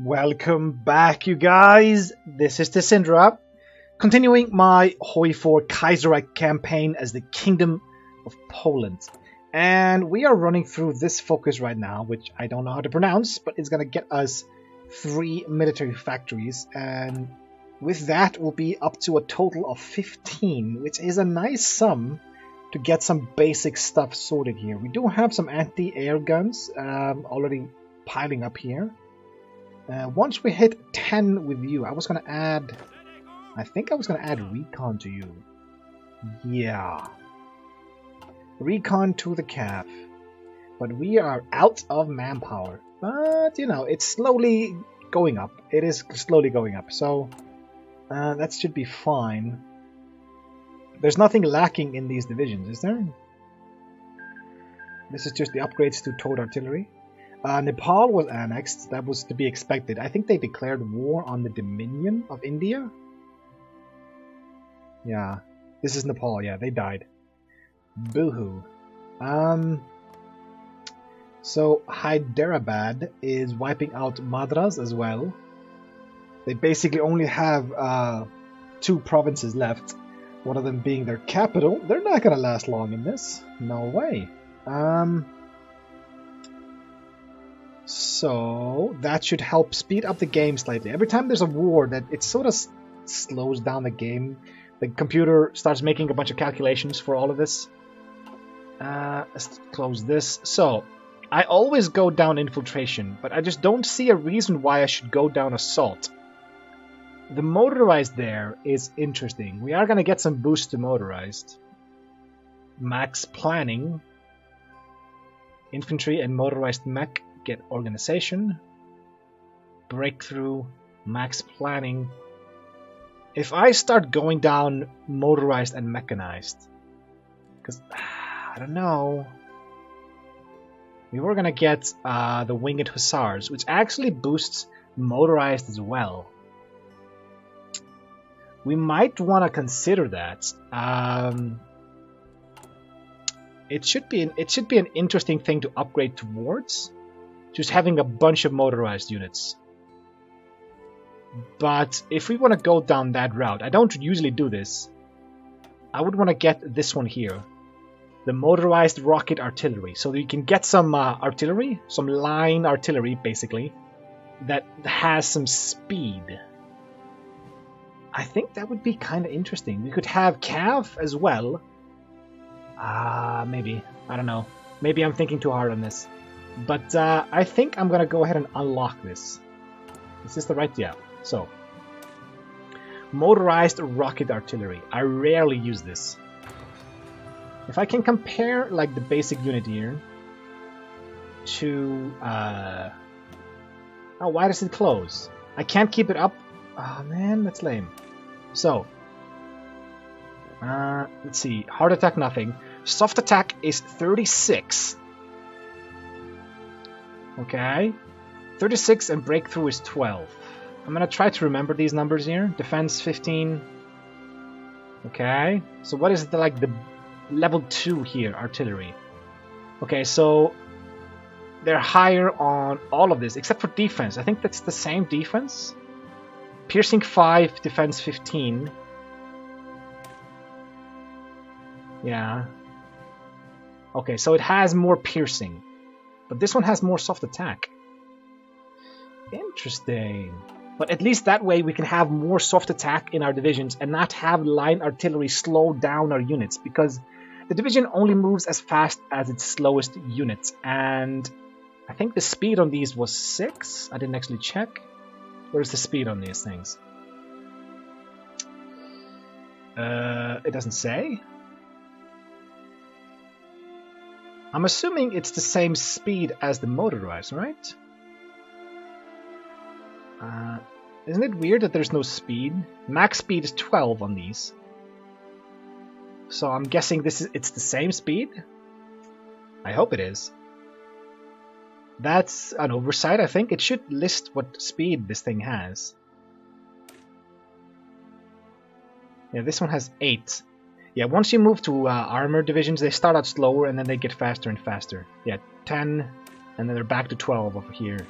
Welcome back, you guys. This is Syndra, continuing my HOI4 Kaiserreich campaign as the Kingdom of Poland. And we are running through this focus right now, which I don't know how to pronounce, but it's going to get us 3 military factories. And with that, we'll be up to a total of 15, which is a nice sum to get some basic stuff sorted here. We do have some anti-air guns already piling up here. Once we hit 10 with you, I think I was gonna add recon to you. Yeah. Recon to the CAF. But we are out of manpower. But, you know, it's slowly going up. It is slowly going up, so that should be fine. There's nothing lacking in these divisions, is there? This is just the upgrades to towed artillery. Nepal was annexed. That was to be expected. I think they declared war on the Dominion of India. Yeah, this is Nepal. Yeah, they died. Boo-hoo. So Hyderabad is wiping out Madras as well. They basically only have 2 provinces left. One of them being their capital. They're not gonna last long in this. No way. So that should help speed up the game slightly. Every time there's a war, that it sort of slows down the game. The computer starts making a bunch of calculations for all of this. Let's close this. So I always go down infiltration, but I just don't see a reason why I should go down assault. The motorized there is interesting. We are going to get some boost to motorized. Max planning. Infantry and motorized mech get organization. Breakthrough. Max planning. If I start going down motorized and mechanized, because I don't know, we were going to get the winged hussars, which actually boosts motorized as well. We might want to consider that. It should be an interesting thing to upgrade towards, just having a bunch of motorized units. But if we want to go down that route, I don't usually do this. I would want to get this one here, the motorized rocket artillery, so that you can get some artillery, some line artillery, basically, that has some speed. I think that would be kind of interesting. We could have Cav as well. Maybe. I don't know. Maybe I'm thinking too hard on this. But I think I'm going to go ahead and unlock this. Is this the right? Yeah. So, motorized rocket artillery. I rarely use this. If I can compare like the basic unit here to... Oh, why does it close? I can't keep it up. Oh man, that's lame. So, let's see. Hard attack, nothing. Soft attack is 36. Okay. 36 and breakthrough is 12. I'm gonna try to remember these numbers here. Defense 15. Okay. So what is the level 2 here? Artillery. Okay, so they're higher on all of this except for defense. I think that's the same defense. Piercing 5, defense 15. Yeah. Okay, so it has more piercing. But this one has more soft attack. Interesting. But at least that way we can have more soft attack in our divisions and not have line artillery slow down our units, because the division only moves as fast as its slowest units. And I think the speed on these was 6. I didn't actually check. Where's the speed on these things? It doesn't say. I'm assuming it's the same speed as the motorized, right? Isn't it weird that there's no speed? Max speed is 12 on these. So I'm guessing it's the same speed? I hope it is. That's an oversight, I think. It should list what speed this thing has. Yeah, this one has 8. Yeah, once you move to armor divisions, they start out slower and then they get faster and faster. Yeah, 10, and then they're back to 12 over here.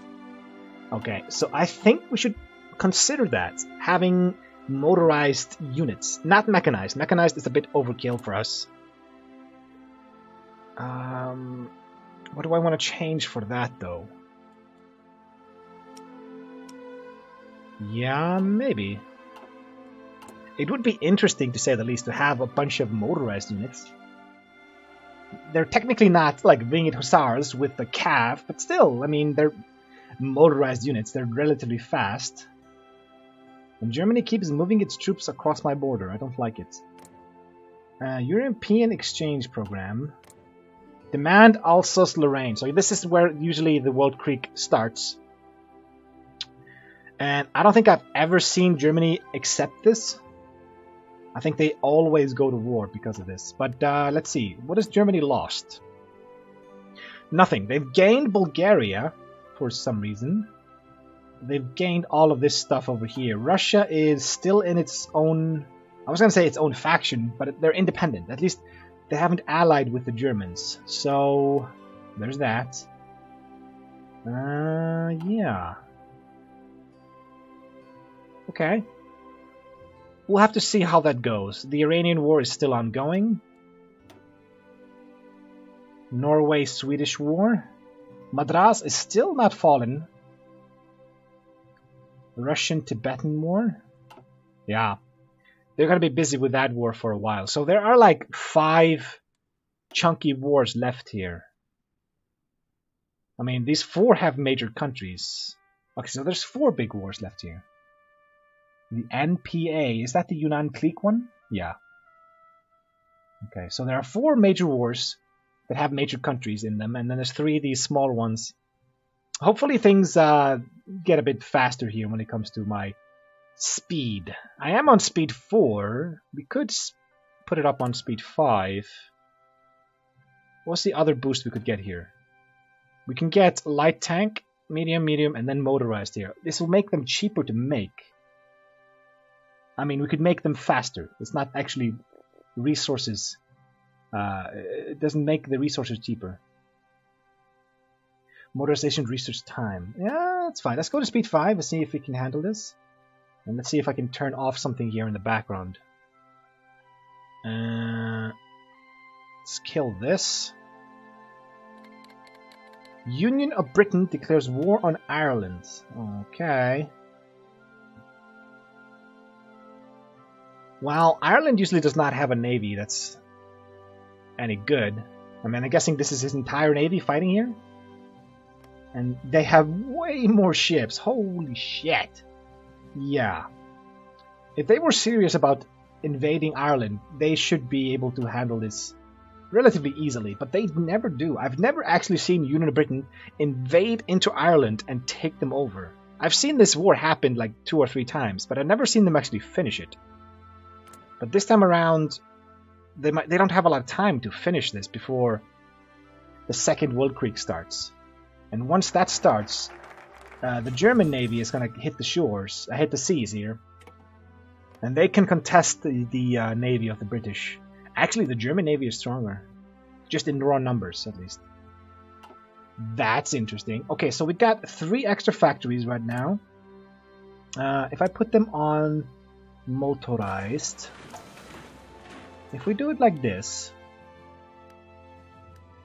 Okay, so I think we should consider that, having motorized units, not mechanized. Mechanized is a bit overkill for us. What do I want to change for that, though? Yeah, maybe. It would be interesting, to say the least, to have a bunch of motorized units. They're technically not like winged hussars with the cav, but still, I mean, they're motorized units. They're relatively fast. And Germany keeps moving its troops across my border. I don't like it. European exchange program. Demand Alsace-Lorraine. So this is where usually the World Creek starts. And I don't think I've ever seen Germany accept this. I think they always go to war because of this. But let's see. What has Germany lost? Nothing. They've gained Bulgaria for some reason. They've gained all of this stuff over here. Russia is still in its own... I was going to say its own faction, but they're independent. At least they haven't allied with the Germans. So, there's that. Yeah. Okay. We'll have to see how that goes. The Iranian War is still ongoing. Norway-Swedish War. Madras is still not fallen. Russian-Tibetan War. Yeah. They're going to be busy with that war for a while. So there are like 5 chunky wars left here. I mean, these 4 have major countries. Okay, so there's 4 big wars left here. The NPA, is that the Yunnan clique one? Yeah. Okay, so there are 4 major wars that have major countries in them, and then there's 3 of these small ones. Hopefully things get a bit faster here when it comes to my speed. I am on speed 4. We could put it up on speed 5. What's the other boost we could get here? We can get light tank, medium, and then motorized here. This will make them cheaper to make. I mean, we could make them faster. It's not actually resources. It doesn't make the resources cheaper. Motorization research time. Yeah, that's fine. Let's go to speed 5 and see if we can handle this. And let's see if I can turn off something here in the background. Let's kill this. Union of Britain declares war on Ireland. Okay. Well, Ireland usually does not have a navy that's any good. I mean, I'm guessing this is his entire navy fighting here? And they have way more ships. Holy shit. Yeah. If they were serious about invading Ireland, they should be able to handle this relatively easily, but they never do. I've never actually seen Union of Britain invade into Ireland and take them over. I've seen this war happen like 2 or 3 times, but I've never seen them actually finish it. But this time around, they don't have a lot of time to finish this before the Second World Creek starts. And once that starts, the German Navy is going to hit the shores, hit the seas here. And they can contest the Navy of the British. Actually, the German Navy is stronger. Just in raw numbers, at least. That's interesting. Okay, so we got 3 extra factories right now. If I put them on motorized... If we do it like this...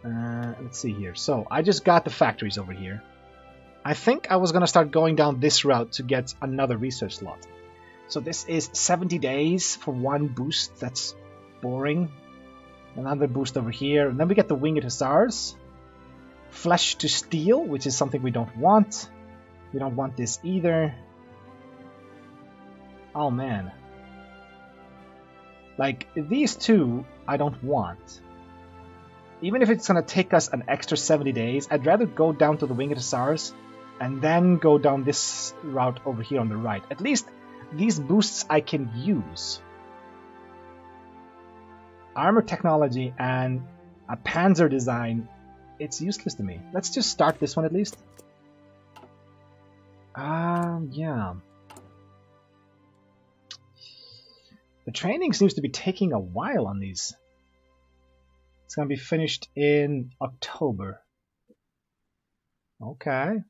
let's see here. So, I just got the factories over here. I think I was going to start going down this route to get another research slot. So this is 70 days for 1 boost. That's boring. Another boost over here. And then we get the Winged Hussars. Flesh to Steel, which is something we don't want. We don't want this either. Oh man. Like, these 2 I don't want. Even if it's going to take us an extra 70 days, I'd rather go down to the Winged Hussars and then go down this route over here on the right. At least these boosts I can use. Armor technology and a panzer design, it's useless to me. Let's just start this one at least. Yeah. The training seems to be taking a while on these. It's going to be finished in October. Okay.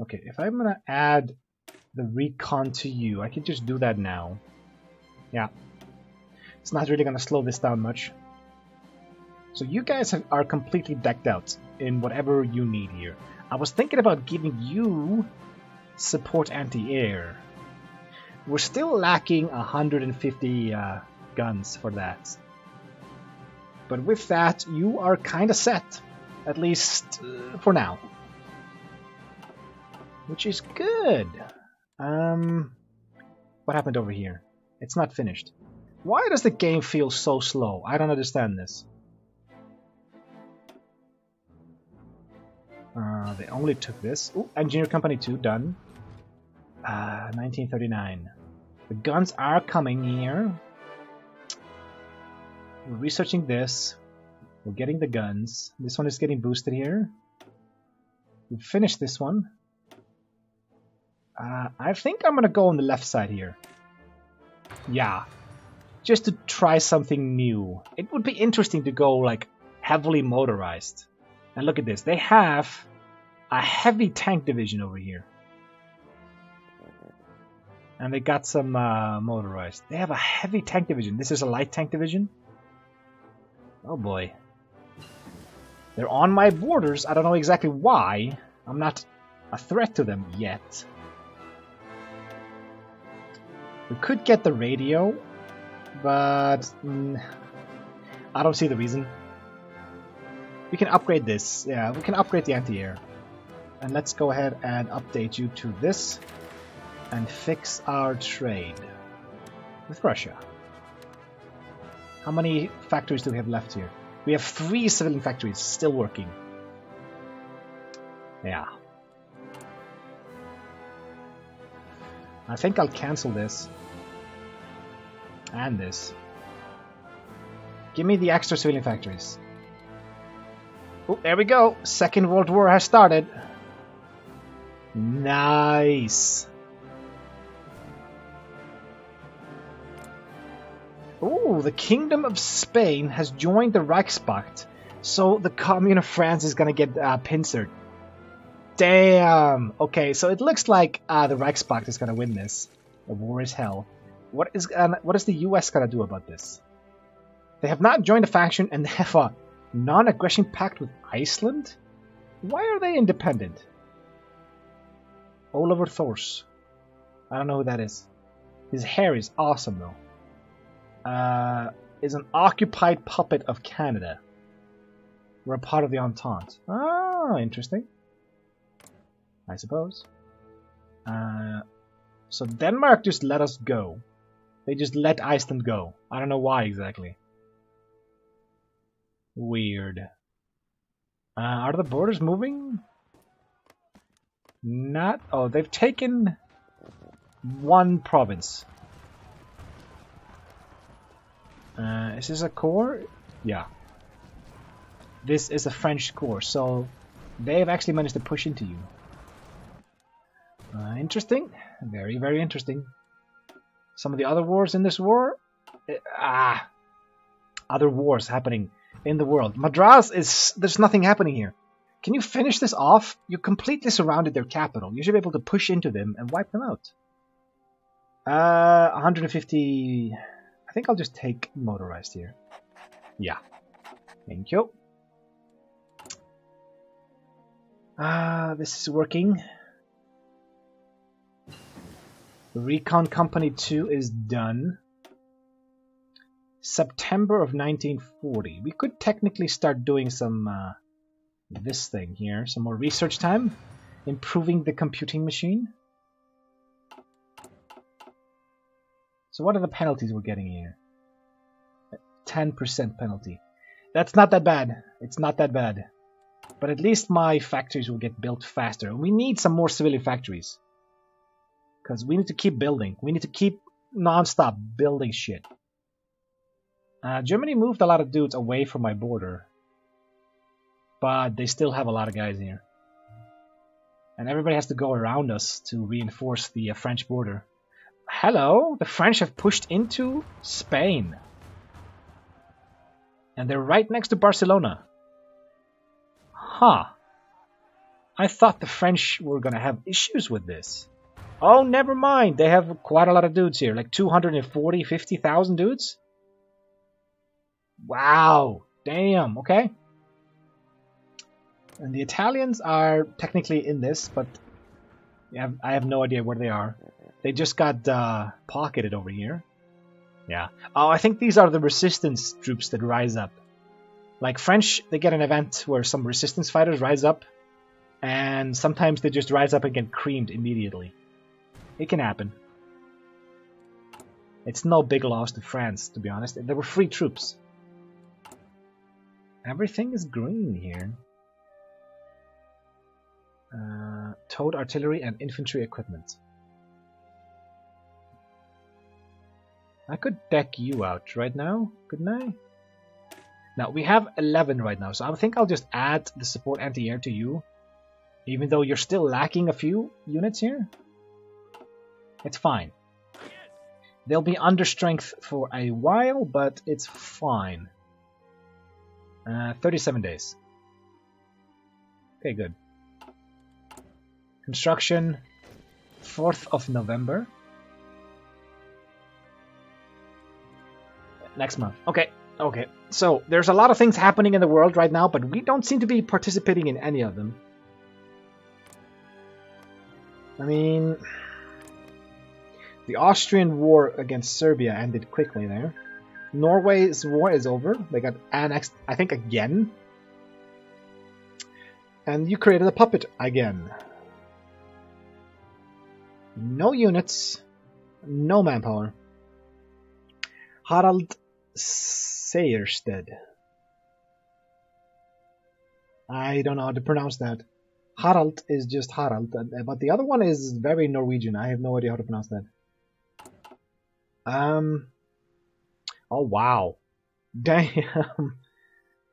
Okay, if I'm gonna add the recon to you, I can just do that now. Yeah. It's not really gonna slow this down much. So you guys are completely decked out in whatever you need here. I was thinking about giving you support anti-air. We're still lacking 150 guns for that. But with that, you are kind of set. At least for now. Which is good. What happened over here? It's not finished. Why does the game feel so slow? I don't understand this. They only took this. Ooh, Engineer Company 2, done. 1939. The guns are coming here. We're researching this. We're getting the guns. This one is getting boosted here. We've finished this one. I think I'm gonna go on the left side here. Yeah. Just to try something new. It would be interesting to go like heavily motorized. And look at this. They have a heavy tank division over here. And they got some motorized. They have a heavy tank division. This is a light tank division. Oh boy. They're on my borders. I don't know exactly why. I'm not a threat to them yet. We could get the radio, but I don't see the reason. We can upgrade this. Yeah, we can upgrade the anti-air. And let's go ahead and update you to this and fix our trade with Russia. How many factories do we have left here? We have 3 civilian factories still working. Yeah. I think I'll cancel this. And this. Give me the extra civilian factories. Oh, there we go. Second World War has started. Nice. Oh, the Kingdom of Spain has joined the Reichspakt. So the Commune of France is gonna get pincered. Damn. Okay, so it looks like the Reichspakt is gonna win this. The war is hell. What is the US gonna do about this? They have not joined a faction and they have a non-aggression pact with Iceland? Why are they independent? Oliver Thors. I don't know who that is. His hair is awesome though. Is an occupied puppet of Canada. We're a part of the Entente. Ah, interesting. I suppose. So Denmark just let us go. They just let Iceland go. I don't know why exactly. Weird. Are the borders moving? Not. Oh, they've taken one province. Is this a core? Yeah. This is a French core, so they've actually managed to push into you. Interesting. Very, very interesting. Some of the other wars in this war? Other wars happening in the world. Madras is... There's nothing happening here. Can you finish this off? You completely surrounded their capital. You should be able to push into them and wipe them out. 150... I think I'll just take motorized here. Yeah. Thank you. This is working. The Recon Company 2 is done. September of 1940. We could technically start doing some this thing here. Some more research time. Improving the computing machine. So what are the penalties we're getting here? 10% penalty. That's not that bad. It's not that bad. But at least my factories will get built faster. And we need some more civilian factories. Because we need to keep building. We need to keep non-stop building shit. Germany moved a lot of dudes away from my border. But they still have a lot of guys here. And everybody has to go around us to reinforce the French border. Hello, the French have pushed into Spain. And they're right next to Barcelona. Huh. I thought the French were gonna have issues with this. Oh, never mind. They have quite a lot of dudes here. Like 240, 50,000 dudes? Wow. Damn. Okay. And the Italians are technically in this, but I have no idea where they are. They just got pocketed over here. Yeah. Oh, I think these are the resistance troops that rise up. Like French, they get an event where some resistance fighters rise up, and sometimes they just rise up and get creamed immediately. It can happen. It's no big loss to France, to be honest. There were free troops. Everything is green here. Towed artillery and infantry equipment. I could deck you out right now, couldn't I? Now, we have 11 right now, so I think I'll just add the support anti-air to you. Even though you're still lacking a few units here. It's fine. They'll be under strength for a while, but it's fine. 37 days. Okay, good. Construction, 4th of November. Next month. Okay, okay. So, there's a lot of things happening in the world right now, but we don't seem to be participating in any of them. I mean, the Austrian war against Serbia ended quickly there. Norway's war is over. They got annexed, I think, again. And you created a puppet again. No units. No manpower. Harald Sejersted. I don't know how to pronounce that. Harald is just Harald, but the other one is very Norwegian. I have no idea how to pronounce that. Oh wow. Damn.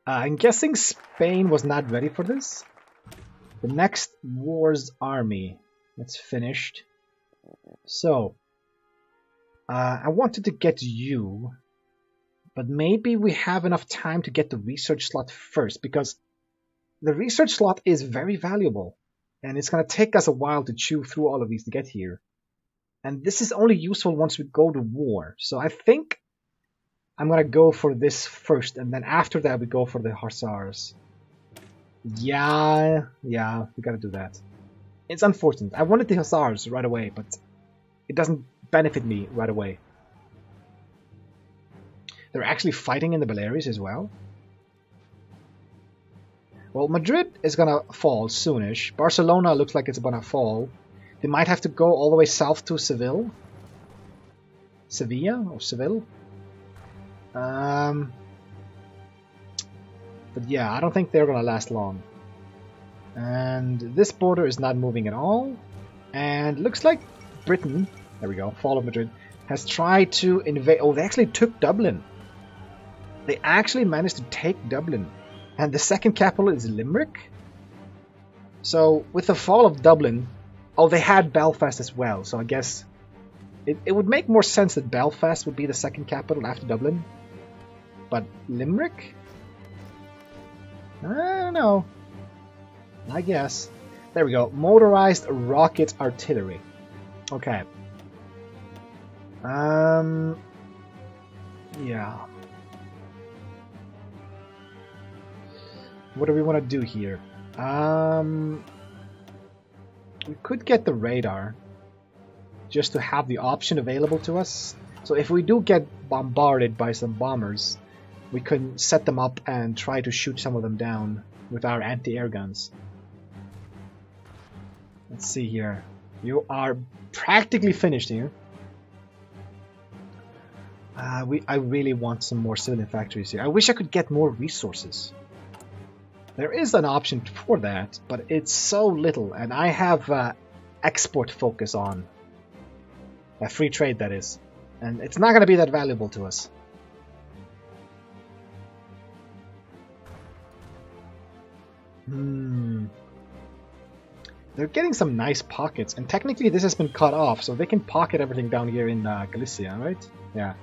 I'm guessing Spain was not ready for this. The next war's army. That's finished. So, I wanted to get you, but maybe we have enough time to get the research slot first, because the research slot is very valuable, and it's going to take us a while to chew through all of these to get here. And this is only useful once we go to war. So I think I'm going to go for this first, and then after that we go for the Hussars. Yeah, we got to do that. It's unfortunate. I wanted the Hussars right away, but it doesn't benefit me right away. They're actually fighting in the Baleares as well. Well, Madrid is gonna fall soonish. Barcelona looks like it's gonna fall. They might have to go all the way south to Seville. Sevilla or Seville? But yeah, I don't think they're gonna last long. And this border is not moving at all. And looks like Britain, there we go, fall of Madrid, has tried to invade. Oh, they actually took Dublin. They actually managed to take Dublin. And the second capital is Limerick. So, with the fall of Dublin... Oh, they had Belfast as well, so I guess... It would make more sense that Belfast would be the second capital after Dublin. But Limerick? I don't know. I guess. There we go. Motorized rocket artillery. Okay. Yeah. What do we want to do here? We could get the radar just to have the option available to us. So if we do get bombarded by some bombers, we can set them up and try to shoot some of them down with our anti-air guns. Let's see here. You are practically finished here. I really want some more civilian factories here. I wish I could get more resources. There is an option for that, but it's so little, and I have export focus on. Free trade, that is. And it's not going to be that valuable to us. They're getting some nice pockets, and technically this has been cut off, so they can pocket everything down here in Galicia, right? Yeah.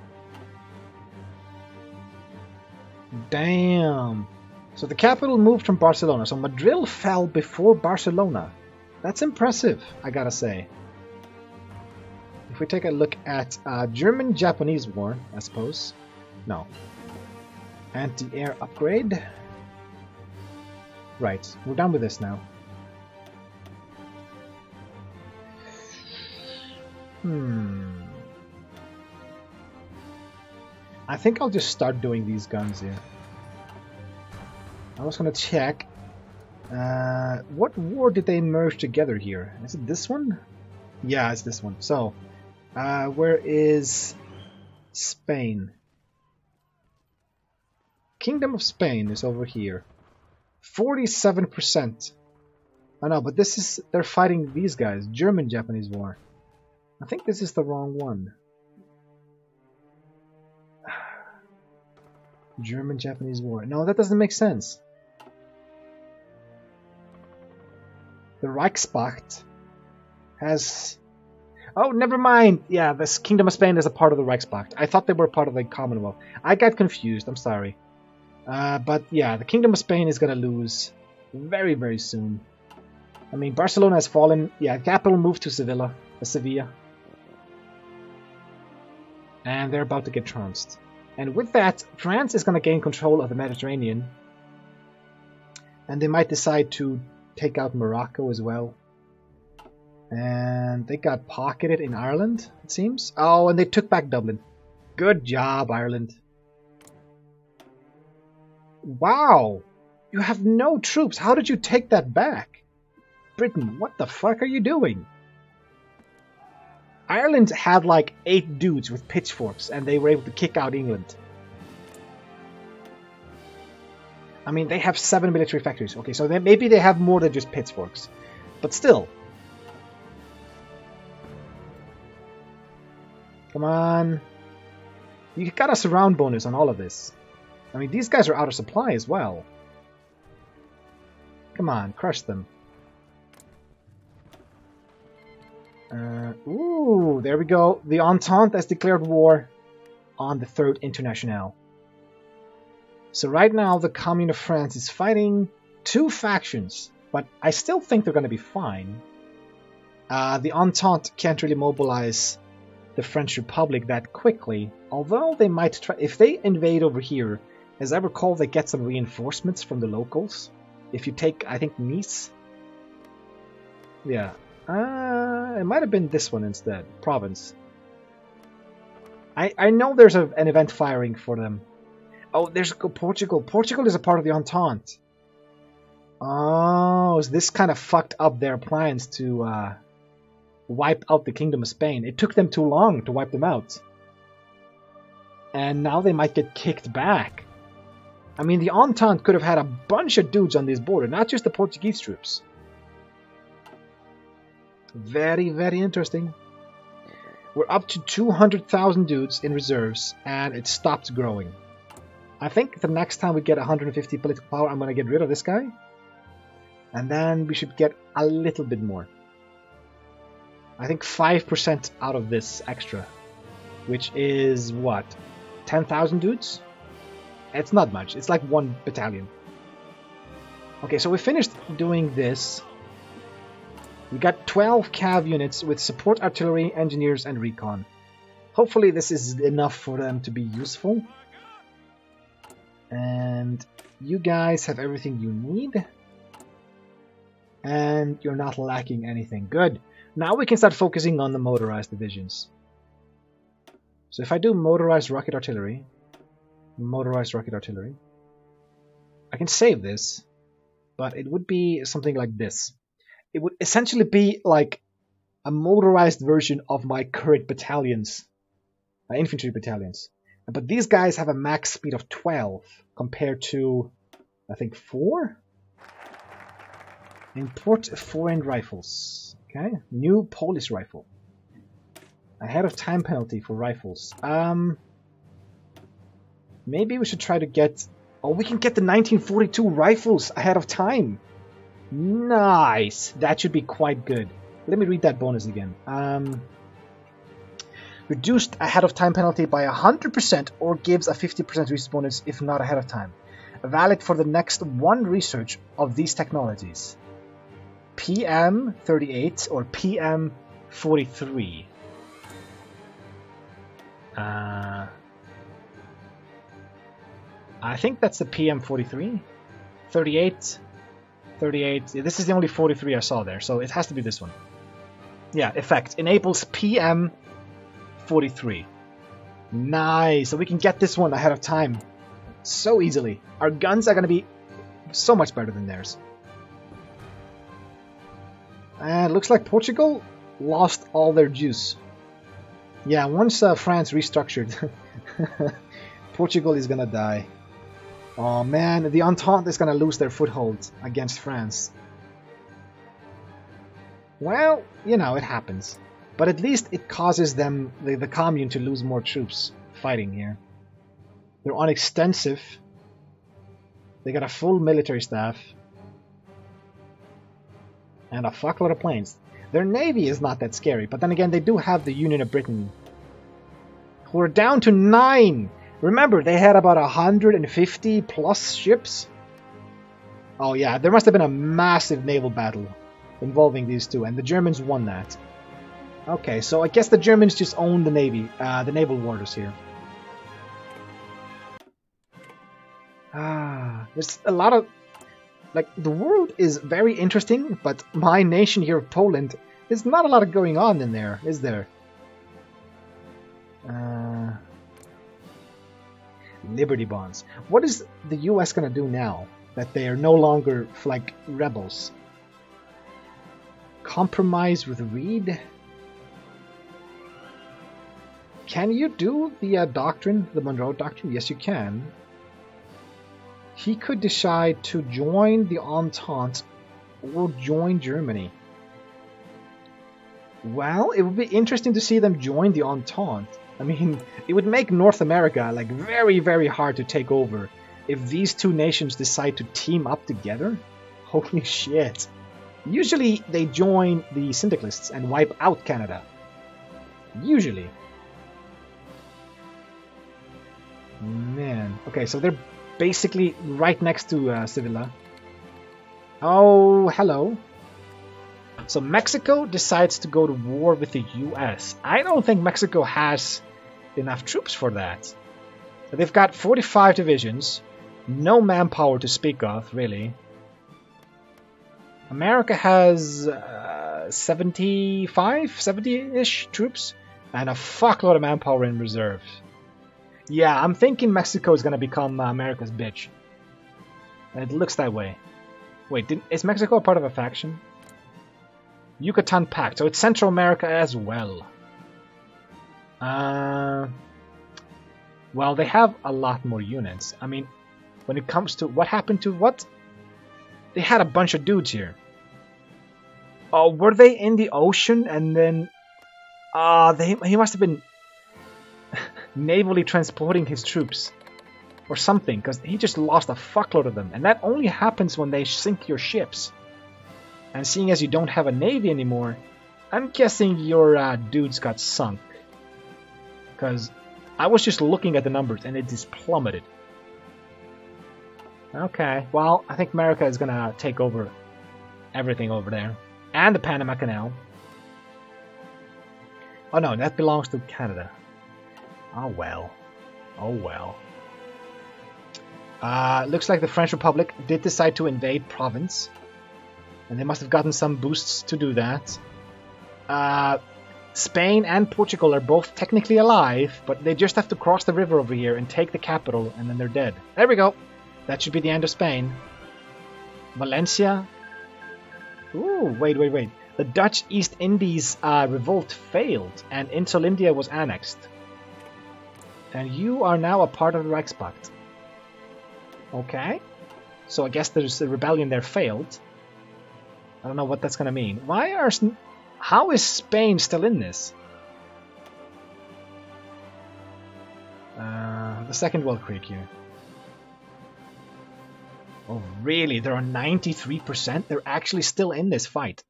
Damn. So the capital moved from Barcelona. So Madrid fell before Barcelona. That's impressive, I gotta say. If we take a look at German-Japanese War, I suppose. No. Anti-air upgrade. Right, we're done with this now. I think I'll just start doing these guns here. I was gonna check. What war did they merge together here? Is it this one? Yeah, it's this one. So, where is Spain? Kingdom of Spain is over here. 47%. I know, but this is... They're fighting these guys. German-Japanese War. I think this is the wrong one. German-Japanese War. No, that doesn't make sense. The Reichspakt has... Oh, never mind. Yeah, this Kingdom of Spain is a part of the Reichspakt. I thought they were part of the Commonwealth. I got confused. I'm sorry. But yeah, the Kingdom of Spain is going to lose very, very soon. I mean, Barcelona has fallen. Yeah, capital moved to Sevilla. And they're about to get trounced. And with that, France is going to gain control of the Mediterranean. And they might decide to take out Morocco as well. And they got pocketed in Ireland, it seems. Oh, and they took back Dublin. Good job, Ireland. Wow! You have no troops. How did you take that back? Britain, what the fuck are you doing? Ireland had like 8 dudes with pitchforks and they were able to kick out England. I mean, they have 7 military factories. Okay, so maybe they have more than just pitchforks. But still. Come on. You got a surround bonus on all of this. I mean, these guys are out of supply as well. Come on, crush them. Ooh, there we go. The Entente has declared war on the Third Internationale. So right now, the Commune of France is fighting 2 factions, but I still think they're going to be fine. The Entente can't really mobilize the French Republic that quickly, although they might try. If they invade over here, as I recall, they get some reinforcements from the locals. If you take, I think, Nice. Yeah. It might have been this one instead. Province. I know there's an event firing for them. Oh, there's Portugal. Portugal is a part of the Entente. Oh, so this kind of fucked up their plans to wipe out the Kingdom of Spain. It took them too long to wipe them out. And now they might get kicked back. I mean, the Entente could have had a bunch of dudes on this border, not just the Portuguese troops. Very, very interesting. We're up to 200,000 dudes in reserves, and it stopped growing. I think the next time we get 150 political power, I'm going to get rid of this guy. And then we should get a little bit more. I think 5% out of this extra. Which is, what? 10,000 dudes? It's not much. It's like 1 battalion. Okay, so we finished doing this. We got 12 cav units with support artillery, engineers, and recon. Hopefully this is enough for them to be useful. And you guys have everything you need. And you're not lacking anything. Good. Now we can start focusing on the motorized divisions. So if I do motorized rocket artillery, I can save this, but it would be something like this. It would essentially be like a motorized version of my current battalions, infantry battalions. But these guys have a max speed of 12 compared to, I think, 4? Import foreign rifles. Okay, new Polish rifle. Ahead of time penalty for rifles. Maybe we should try to get... Oh, we can get the 1942 rifles ahead of time. Nice. That should be quite good. Let me read that bonus again. Reduced ahead of time penalty by 100% or gives a 50% resist bonus if not ahead of time. valid for the next one research of these technologies. PM38 or PM43. I think that's the PM43. 38. 38. This is the only 43 I saw there, so it has to be this one. Yeah, effect. Enables PM43. Nice. So we can get this one ahead of time so easily. Our guns are going to be so much better than theirs. And it looks like Portugal lost all their juice. Yeah, once France restructured, Portugal is going to die. Oh man, the Entente is going to lose their foothold against France. Well, you know, it happens. But at least it causes them, the Commune, to lose more troops fighting here. They're unextensive. They got a full military staff. And a fuckload of planes. Their navy is not that scary, but then again, they do have the Union of Britain. Who are down to 9! Remember, they had about 150 plus ships. Oh yeah, there must have been a massive naval battle involving these two, and the Germans won that. Okay, so I guess the Germans just own the navy, the naval waters here. There's a lot of... Like, the world is very interesting, but my nation here of Poland, there's not a lot of going on in there, is there? Liberty bonds. What is the US gonna do now that they are no longer, like, rebels? Compromise with Reed? Can you do the doctrine, the Monroe Doctrine? Yes, you can. He could decide to join the Entente or join Germany. Well, it would be interesting to see them join the Entente. I mean, it would make North America like very, very hard to take over if these two nations decide to team up together. Holy shit. Usually they join the syndicalists and wipe out Canada. Usually. Man. Okay, so they're basically right next to Sevilla. Oh, hello. So Mexico decides to go to war with the US. I don't think Mexico has enough troops for that. They've got 45 divisions, no manpower to speak of, really. America has 70-ish troops and a fuckload of manpower in reserve. Yeah, I'm thinking Mexico is going to become America's bitch. It looks that way. Wait, is Mexico a part of a faction? Yucatan Pact, so it's Central America as well. Well, they have a lot more units. I mean, when it comes to what happened to what? They had a bunch of dudes here. Oh, were they in the ocean and then... he must have been navally transporting his troops. Or something, because he just lost a fuckload of them. And that only happens when they sink your ships. And seeing as you don't have a navy anymore, I'm guessing your dudes got sunk. Because I was just looking at the numbers and it just plummeted. Okay, well, I think America is going to take over everything over there. And the Panama Canal. Oh no, that belongs to Canada. Oh well. Oh well. Looks like the French Republic did decide to invade Provence. And they must have gotten some boosts to do that. Spain and Portugal are both technically alive, but they just have to cross the river over here and take the capital, and then they're dead. There we go. That should be the end of Spain. Valencia. Ooh, wait. The Dutch East Indies revolt failed, and Insulindia was annexed. And you are now a part of the Reichspakt. Okay. So I guess there's a rebellion there failed. I don't know what that's going to mean. How is Spain still in this? The Second World Creek here. Oh, really? They're on 93%? They're actually still in this fight.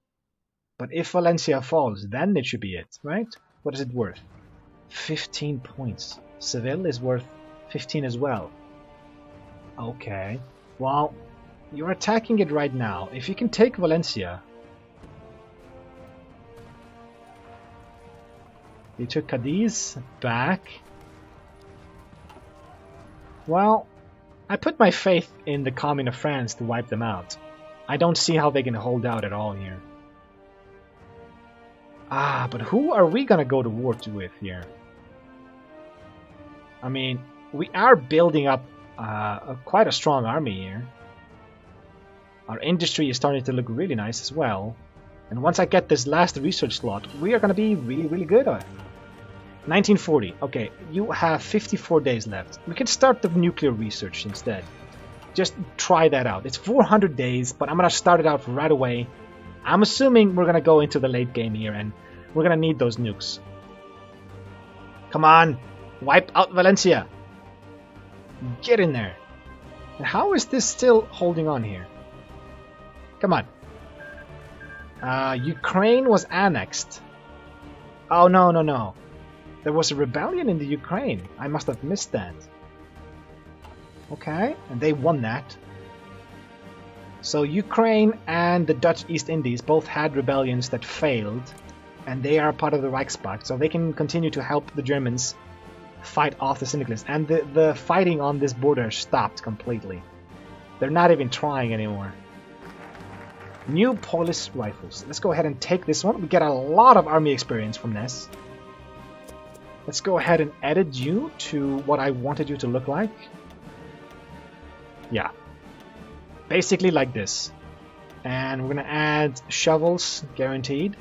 But if Valencia falls, then it should be it, right? What is it worth? 15 points. Seville is worth 15 as well. Okay. Well, you're attacking it right now. If you can take Valencia... You took Cadiz back. Well, I put my faith in the Commune of France to wipe them out. I don't see how they can hold out at all here. Ah, but who are we gonna go to war with here? I mean, we are building up quite a strong army here. Our industry is starting to look really nice as well. And once I get this last research slot, we are gonna be really, really good at it. 1940. Okay, you have 54 days left. We can start the nuclear research instead. Just try that out. It's 400 days, but I'm gonna start it out right away. I'm assuming we're gonna go into the late game here, and we're gonna need those nukes. Come on! Wipe out Valencia! Get in there! And how is this still holding on here? Come on. Ukraine was annexed. Oh, no, no, no. There was a rebellion in the Ukraine. I must have missed that. Okay, and they won that. So Ukraine and the Dutch East Indies both had rebellions that failed, and they are part of the Reichspakt, so they can continue to help the Germans fight off the Syndicalists. And the fighting on this border stopped completely. They're not even trying anymore. New Polish rifles. Let's go ahead and take this one. We get a lot of army experience from this. Let's go ahead and edit you to what I wanted you to look like. Yeah. Basically like this. And we're going to add shovels, guaranteed.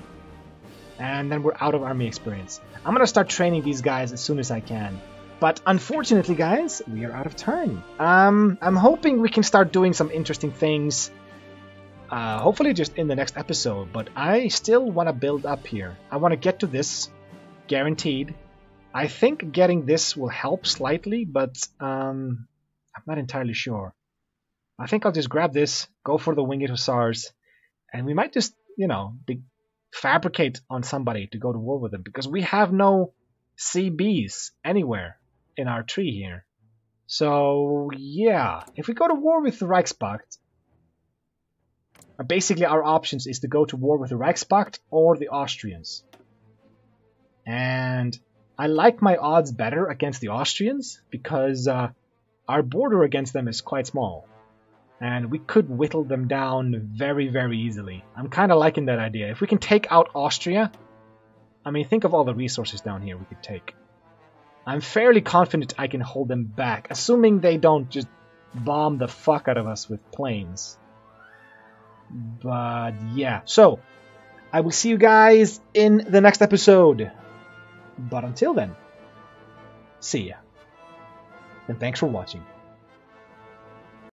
And then we're out of army experience. I'm going to start training these guys as soon as I can. But unfortunately, guys, we are out of time. I'm hoping we can start doing some interesting things. Hopefully just in the next episode. But I still want to build up here. I want to get to this, guaranteed. I think getting this will help slightly, but I'm not entirely sure. I think I'll just grab this, go for the Winged Hussars, and we might just, you know, fabricate on somebody to go to war with them, because we have no CBs anywhere in our tree here. So, yeah, if we go to war with the Reichspakt, basically our options is to go to war with the Reichspakt or the Austrians. And I like my odds better against the Austrians because our border against them is quite small. And we could whittle them down very, very easily. I'm kind of liking that idea. If we can take out Austria, I mean, think of all the resources down here we could take. I'm fairly confident I can hold them back, assuming they don't just bomb the fuck out of us with planes. But yeah, so I will see you guys in the next episode. But until then, see ya. And thanks for watching.